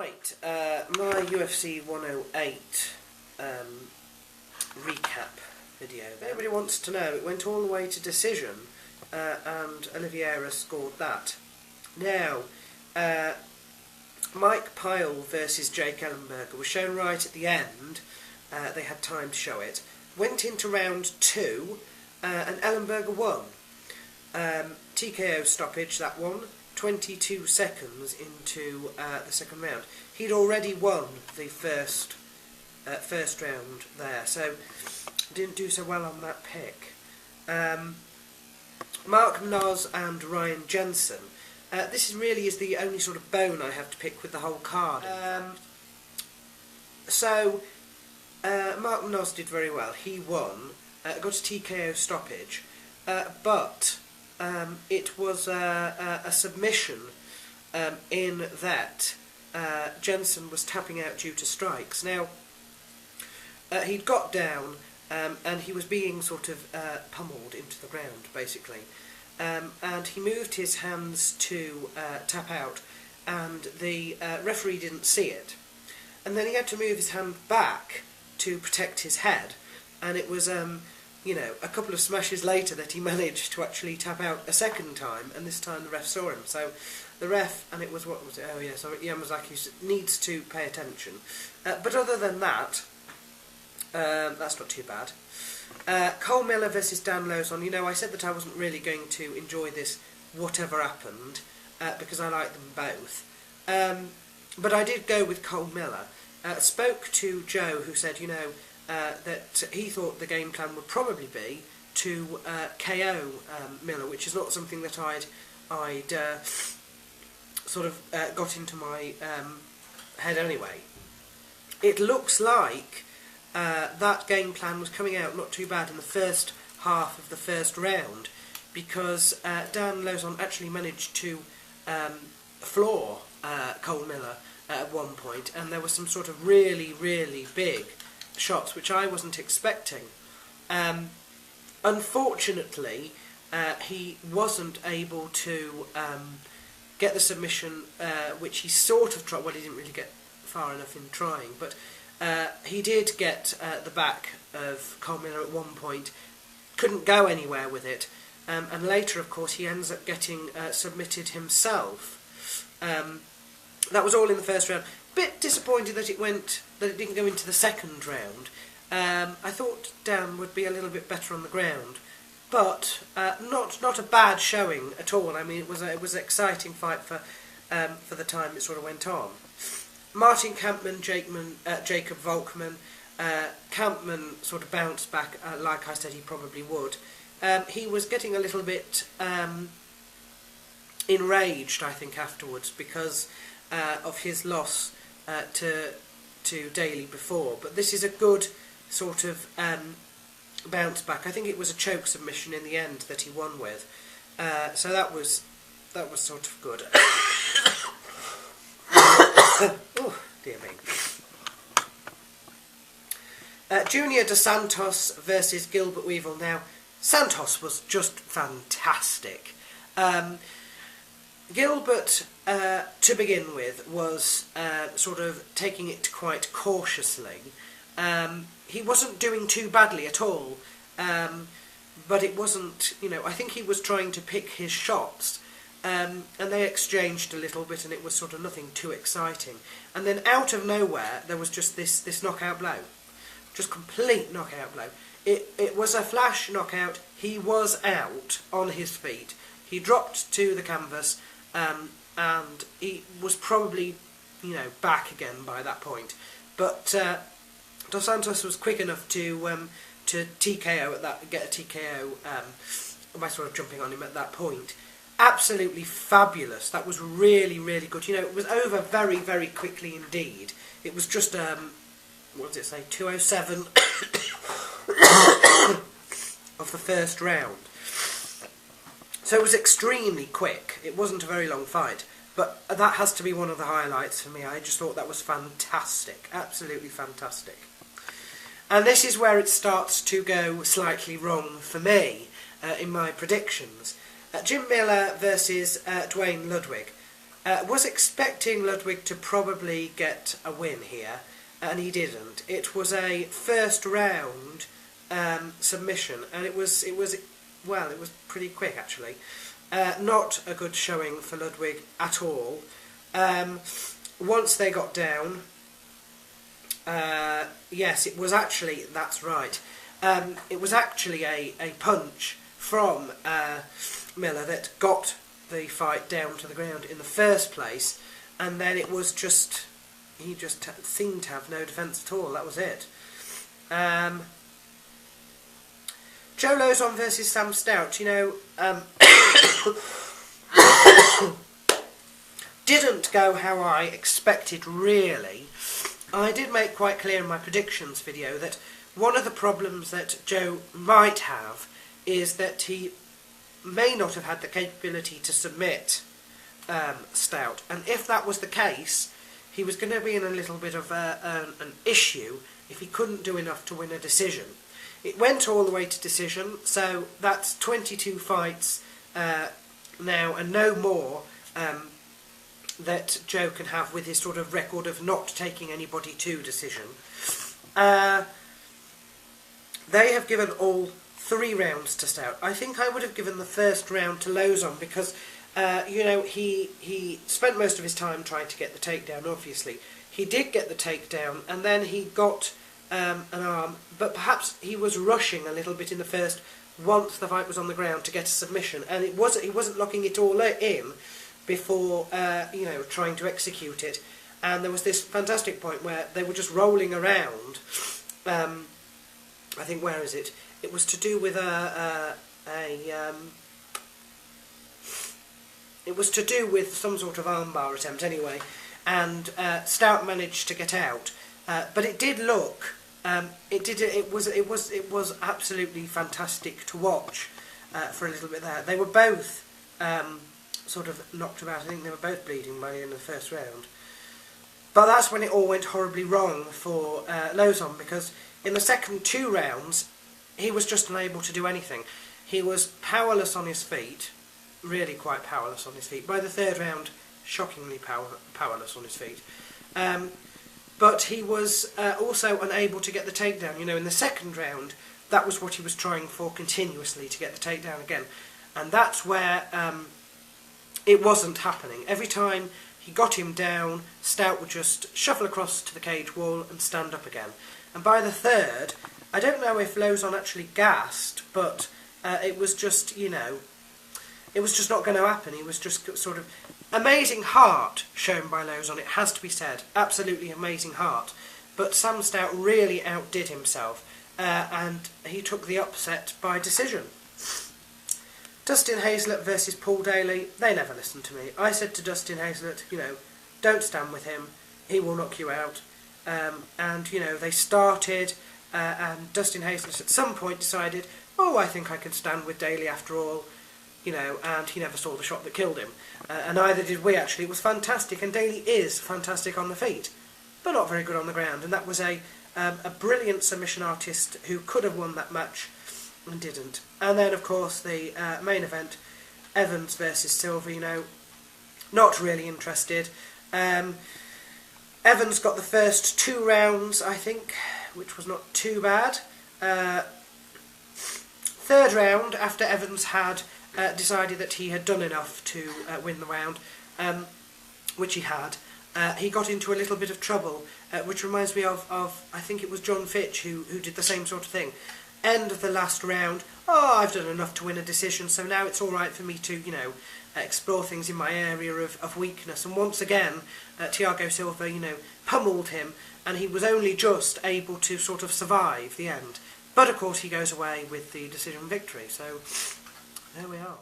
Right, my UFC 108 recap video. If anybody wants to know, it went all the way to decision, and Oliveira scored that. Now, Mike Pyle versus Jake Ellenberger was shown right at the end. They had time to show it. Went into round 2, and Ellenberger won. TKO stoppage, that one. 22 seconds into the second round. He'd already won the first round there, so didn't do so well on that pick. Mark Noz and Ryan Jensen. This really is the only sort of bone I have to pick with the whole card. Mark Noz did very well. He won, got a TKO stoppage, but it was a submission in that Jensen was tapping out due to strikes. Now, he'd got down and he was being sort of pummeled into the ground, basically. And he moved his hands to tap out, and the referee didn't see it. And then he had to move his hand back to protect his head, and it was you know, a couple of smashes later that he managed to actually tap out a second time, and this time the ref saw him. So the ref, and it was, what was it? Oh yeah, so Yamazaki needs to pay attention. But other than that, that's not too bad. Cole Miller versus Dan Lauzon. You know, I said that I wasn't really going to enjoy this whatever happened, because I like them both. But I did go with Cole Miller. Spoke to Joe, who said, you know, that he thought the game plan would probably be to KO Miller, which is not something that I'd sort of got into my head anyway. It looks like that game plan was coming out not too bad in the first half of the first round, because Dan Lauzon actually managed to floor Cole Miller at one point, and there was some sort of really, really big shots which I wasn't expecting. Unfortunately, he wasn't able to get the submission, which he sort of tried. Well, he didn't really get far enough in trying, but he did get the back of Cole Miller at one point. Couldn't go anywhere with it, and later, of course, he ends up getting submitted himself. That was all in the first round. Bit disappointed that it didn't go into the second round. I thought Dan would be a little bit better on the ground, but not a bad showing at all. I mean, it was an exciting fight for the time it sort of went on. Martin Kampmann, Jacob Volkmann. Kampmann sort of bounced back, like I said he probably would. He was getting a little bit enraged, I think, afterwards, because of his loss to Daly before, but this is a good sort of bounce back. I think it was a choke submission in the end that he won with, so that was sort of good. Oh dear me. Junior Dos Santos versus Gilbert Weevil. Now, Santos was just fantastic. Gilbert, to begin with, was sort of taking it quite cautiously. He wasn't doing too badly at all, but it wasn't, you know, I think he was trying to pick his shots, and they exchanged a little bit, and it was sort of nothing too exciting. And then out of nowhere, there was just this knockout blow. Just complete knockout blow. It was a flash knockout. He was out on his feet. He dropped to the canvas, and he was probably, you know, back again by that point. But Dos Santos was quick enough to TKO at that, get a TKO by sort of jumping on him at that point. Absolutely fabulous. That was really, really good. You know, it was over very, very quickly indeed. It was just what does it say? 2:07 of the first round. So it was extremely quick. It wasn't a very long fight, but that has to be one of the highlights for me. I just thought that was fantastic, absolutely fantastic. And this is where it starts to go slightly wrong for me in my predictions. Jim Miller versus Dwayne Ludwig. Was expecting Ludwig to probably get a win here, and he didn't. It was a first round submission, and it was pretty quick actually. Not a good showing for Ludwig at all. Once they got down, yes, it was actually, that's right, it was actually a punch from Miller that got the fight down to the ground in the first place, and then it was just, he just seemed to have no defence at all. That was it. Joe Lauzon versus Sam Stout, you know, didn't go how I expected, really. I did make quite clear in my predictions video that one of the problems that Joe might have is that he may not have had the capability to submit Stout, and if that was the case, he was going to be in a little bit of an issue if he couldn't do enough to win a decision. It went all the way to decision, so that's 22 fights now, and no more that Joe can have with his sort of record of not taking anybody to decision. They have given all 3 rounds to Stout. I think I would have given the first round to Lauzon because, you know, he spent most of his time trying to get the takedown, obviously. He did get the takedown, and then he got an arm, but perhaps he was rushing a little bit in the first once the fight was on the ground to get a submission, and he wasn't locking it all in before, you know, trying to execute it. And there was this fantastic point where they were just rolling around. I think, where is it? It was to do with it was to do with some sort of armbar attempt anyway, and Stout managed to get out. But it did look, it was absolutely fantastic to watch for a little bit there. They were both sort of knocked about. I think they were both bleeding by the end of the first round. But that's when it all went horribly wrong for Lauzon, because in the second 2 rounds, he was just unable to do anything. He was powerless on his feet, really quite powerless on his feet. By the 3rd round, shockingly powerless on his feet. But he was also unable to get the takedown. You know, in the 2nd round, that was what he was trying for continuously, to get the takedown again. And that's where it wasn't happening. Every time he got him down, Stout would just shuffle across to the cage wall and stand up again. And by the 3rd, I don't know if Lauzon actually gassed, but it was just, you know, it was just not going to happen. He was just sort of... Amazing heart shown by Lauzon, it has to be said. Absolutely amazing heart. But Sam Stout really outdid himself, and he took the upset by decision. Dustin Hazlett versus Paul Daly, they never listened to me. I said to Dustin Hazlett, you know, don't stand with him, he will knock you out. And, you know, they started, and Dustin Hazlett at some point decided, oh, I think I can stand with Daly after all, you know, and he never saw the shot that killed him. And neither did we, actually. It was fantastic, and Daly is fantastic on the feet, but not very good on the ground. And that was a brilliant submission artist who could have won that match and didn't. And then, of course, the main event, Evans versus Silva, you know, not really interested. Evans got the first 2 rounds, I think, which was not too bad. 3rd round, after Evans had decided that he had done enough to win the round, which he had, he got into a little bit of trouble, which reminds me of I think it was John Fitch who did the same sort of thing. End of the last round, oh, I've done enough to win a decision, so now it's alright for me to, you know, explore things in my area of weakness. And once again, Thiago Silva, you know, pummeled him, and he was only just able to sort of survive the end. But of course he goes away with the decision victory, so there we are.